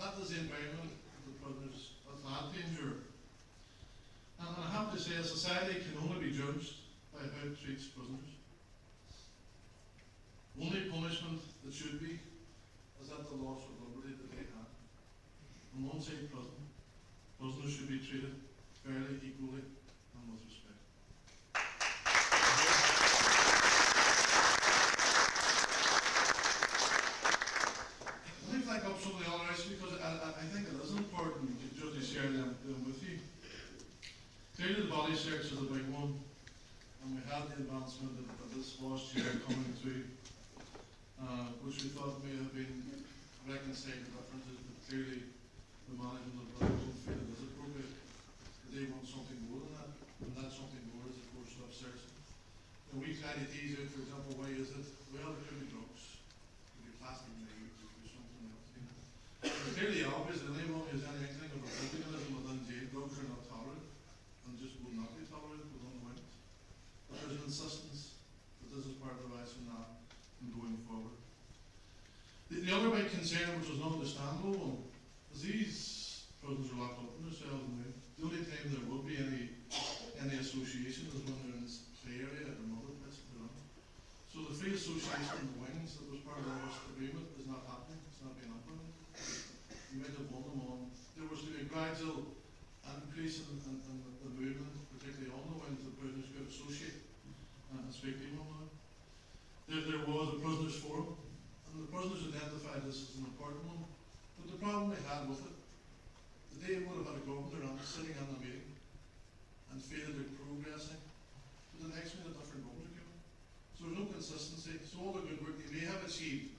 that is the environment the prisoners at danger. And I have to say, a society can only be judged by how it treats prisoners. Only punishment that should be is that the loss of liberty that they have. On one side, prisoners should be treated fairly, equally, and with respect. Let me flag up some of the other issues because I think it is important just to share them with you. Clearly the body search is a big one, and we had the advancement of this last year coming through, which we thought may have been reconciled the differences, but clearly the management of the don't feel it is appropriate. They want something more than that, and that something more is of course self-searching. And we try to tease out, for example, why is it? Well, there could be drugs, there could be plastic knives, there could be something else. You know. It's clearly obvious that anyone who has any inkling of a hooliganism within jail, drugs are not tolerated, and just will not be tolerated within the wings. But there's an insistence that this is part of the rationale in going forward. The other big concern, which was an understandable one, is these prisoners are locked up in their cells now. The only time there will be any association is when they're in this play area at another place they're on. So the free association in the wings that was part of this agreement is not happening, it's not being implemented. You might have won them on. There was to be a gradual increase in the movement, particularly on the wings, that prisoners could associate and speak to one another. There was a prisoners forum, and the prisoners identified this as an important one. But the problem they had with it, that they would have had a governor on sitting on the meeting and feel that they're progressing, but the next minute a different governor came in. So there's no consistency. So all the good work they may have achieved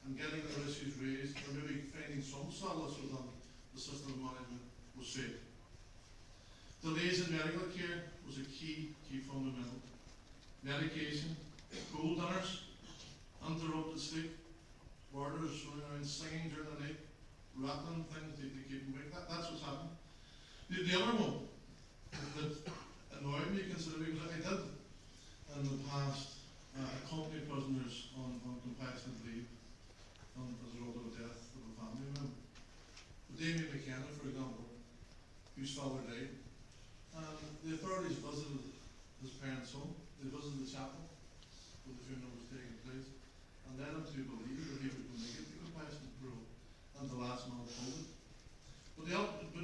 in getting their issues raised, or maybe finding some solace within the system of management, was failed. Delays in medical care was a key fundamental. Medication, cold dinners, interrupted sleep, warders running around singing during the night, rattling things to keep them awake. That's what's happened. The other one that annoyed me considerably was I did in the past accompany prisoners on compassionate leave as a result of the death of a family member. But Damien McKenna, for example, whose father died, the authorities visited his parents' home. They visited the chapel where the funeral was taking place, and led him to believe that he would make it to compassionate parole, and the last man pulled it. But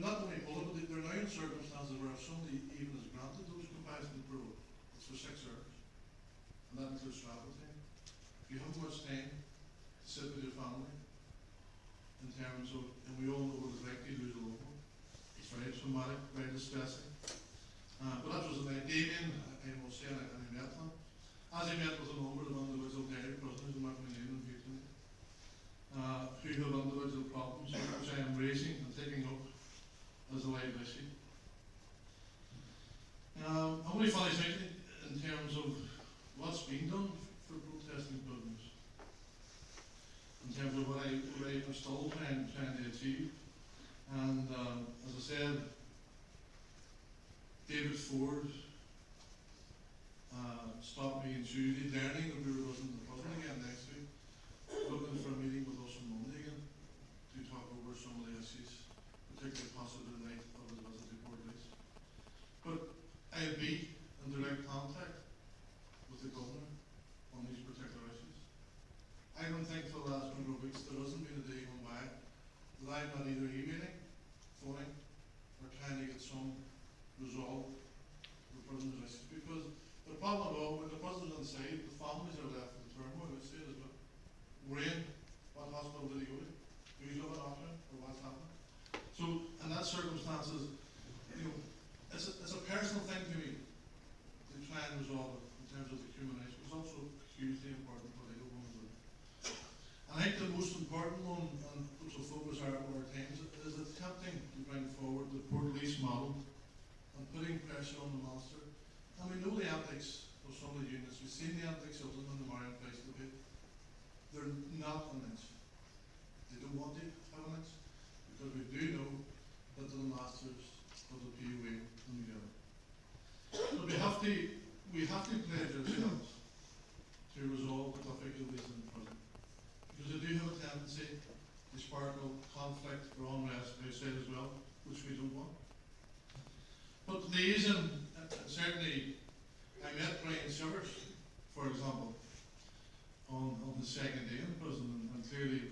not only pulled it, but they're now in circumstances where if somebody even is granted those compassionate parole, it's for 6 hours, and that includes travel time. If you haven't much time to sit with your family, in terms of, and we all know what it's like to lose a loved one. It's very traumatic, very distressing. But that was a night. Damien, I will say, and I met him. As I met with a number of individual dairy prisoners, I'm not going to name them here tonight, who have individual problems, which I am raising and taking up as a live issue. I want to finish out in terms of what's been done for protesting prisoners, in terms of what I'm still trying to achieve. And as I said, David Ford stopped me on Tuesday, learning that we were listening to the prison again next week, looking for a meeting with us on Monday again to talk over some of the issues, particularly possibly the night of his visit to Port Lease. But I'll be in direct contact with the governor on these particular issues. I don't think for the last number of weeks there hasn't been a day gone by that I'm not either emailing, phoning, or trying to get some resolve for prisoners' issues. Because the problem of all, when the prisoners inside, the families are left in turmoil, I would say as well. Worrying, what hospital did he go to? Who's looking after him? Or what's happening? So, in that circumstances, you know, it's a personal thing to me to try and resolve it in terms of the human rights. It's also hugely important for the legal one as well. And I think the most important one, and which will focus our times, is attempting to bring forward the Port Lease model and putting pressure on the master. And we know the antics of some of the unions. We've seen the antics of them in the MARIAN price debate. They're not an inch. They don't want to have an inch, because we do know that they're the masters of the POA in the government. But we have to pledge ourselves to resolve the difficulties in prison. Because they do have a tendency they sparkle conflict or unrest outside as well, which we don't want. But liaison, certainly, I met Brian Shivers, for example, on the second day in prison, and clearly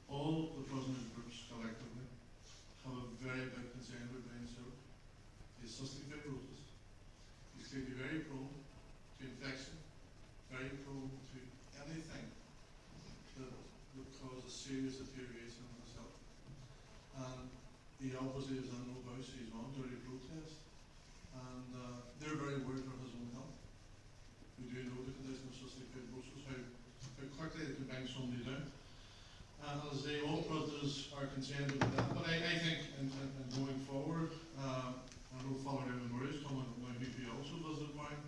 all the prisoners groups collectively have a very big concern with Brian Shivers. He has cystic fibrosis. He's clearly very prone to infection, very prone to anything that would cause a serious deterioration in his health. And he obviously is in no house, he's on dirty protest. And they're very worried for his own health. We do know the condition of cystic fibrosis, how quickly it can bring somebody down. And as they all prisoners are concerned with that. But I think in going forward, I know Father Raymond is coming, my BP also visited mine.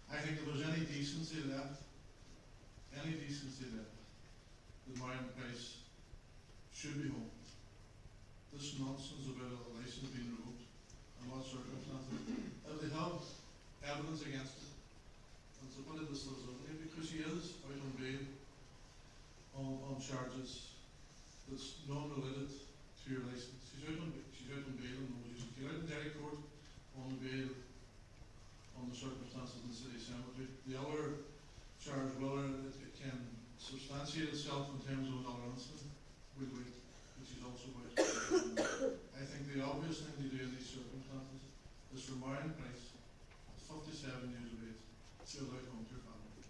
I think if there's any decency left, that Marian Price should be home. This nonsense about a license being revoked and what circumstances. If they have evidence against it, and submitted this because he is out on bail on charges that's non-related to your license. She's out on bail and knows you get out in Derry court on bail on the circumstances in the city cemetery. The other charge, whether it can substantiate itself in terms of another incident, we'll wait, which is also about. I think the obvious thing to do in these circumstances is for Marian Price, 57 years of age, to allow home to her family.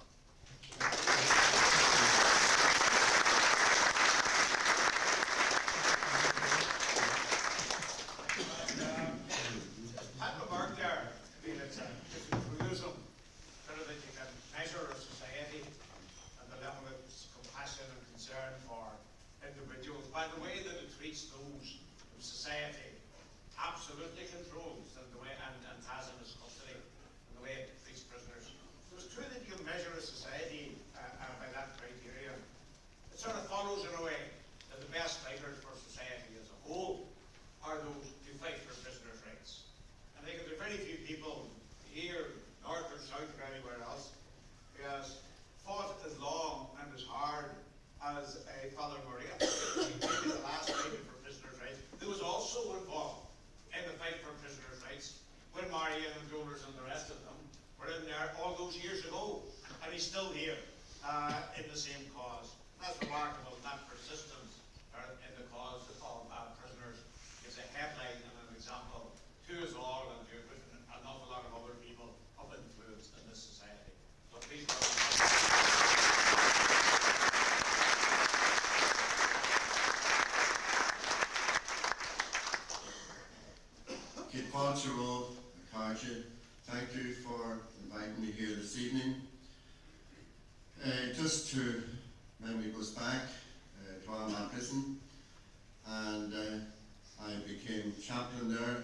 I'd remark there, I mean, it's a truism, sort of that you can measure a society and the level of compassion and concern for individuals by the way that it treats those whom society absolutely controls and the way and has in its custody and the way it treats prisoners. So it's true that you can measure a society by that criterion. It sort of follows in a way that the best fighters for society as a whole are those who fight for prisoners' rights. I think there are very few people here, north or south or anywhere else, who has fought as long and as hard as Father MARIAN, the last fighter for prisoners' rights, who was also involved in the fight for prisoners' rights when MARIAN and donors and the rest of them were in there all those years ago, and he's still here in the same cause. That's remarkable, that persistence in the cause of prisoners is a headline and an example to us all and to an awful lot of other people of influence in this society. So please thank you for inviting me here this evening. Just to memory goes back to RAMSEY prison, and I became chaplain there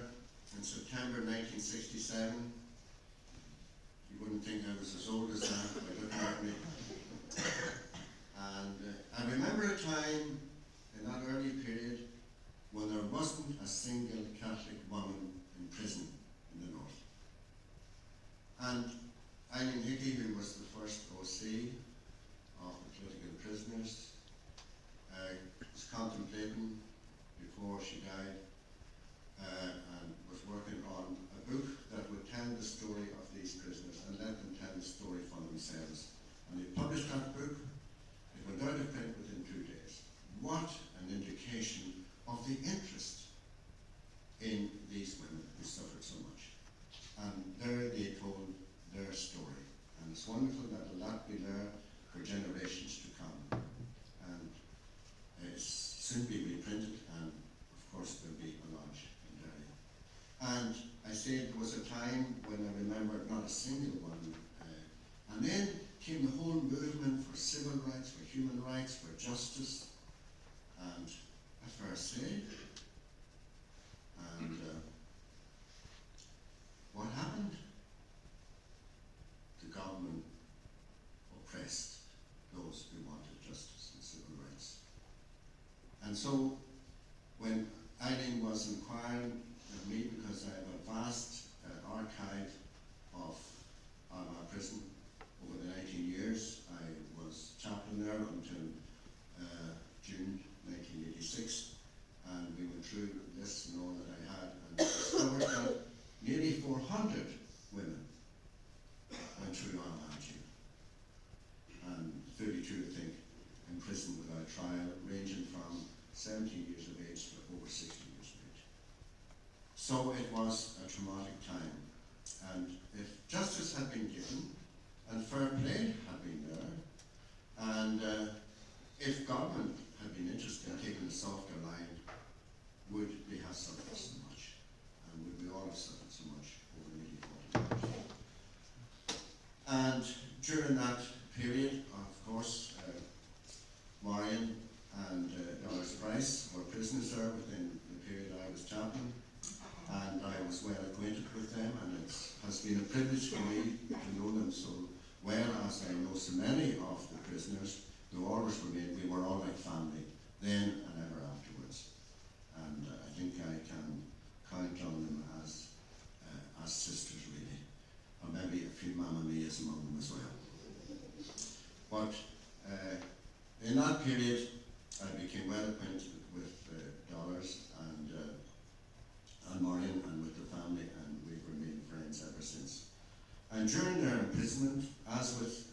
in September 1967. You wouldn't think I was as old as that by looking at me. And I remember a time in that early period when there wasn't a single Catholic woman in prison in the north. And Eileen Hickey, who was the first OC of the political prisoners, was contemplating before she died and was working on a book that would tell the story of these prisoners and let them tell the story for themselves. And they published that book. It went out of print within 2 days. What an indication of the interest in these women who suffered so much. And there they told their story. And it's wonderful that a lot be there for generations to come. And it's soon be reprinted, and of course there'll be a launch in Derry. And I said there was a time when I remembered not a single one. And then came the whole movement for civil rights, for human rights, for justice. And that's where I say. And what happened? The government oppressed those who wanted justice and civil rights. And so when Eileen was inquiring of me, because I have a vast archive of our prison over the 19 years, I was chaplain there until June 1988. So it was a traumatic time. And if justice had been given, and fair play had been there, and if government had been interested in taking a softer line, would they have suffered so much? And would we all have suffered so much over nearly 40 years? And during that period, of course, MARIAN and Price were prisoners there within the period I was chaplain, and I was well acquainted with them, and it has been a privilege for me to know them so well, as I know so many of the prisoners who always remained. We were all like family, then and ever afterwards. And I think I can count on them as sisters, really. Or maybe a few Mamma Mia's among them as well. But in that period, I became well acquainted with Dollars and MARIAN and with the family, and we've remained friends ever since. And during their imprisonment, as with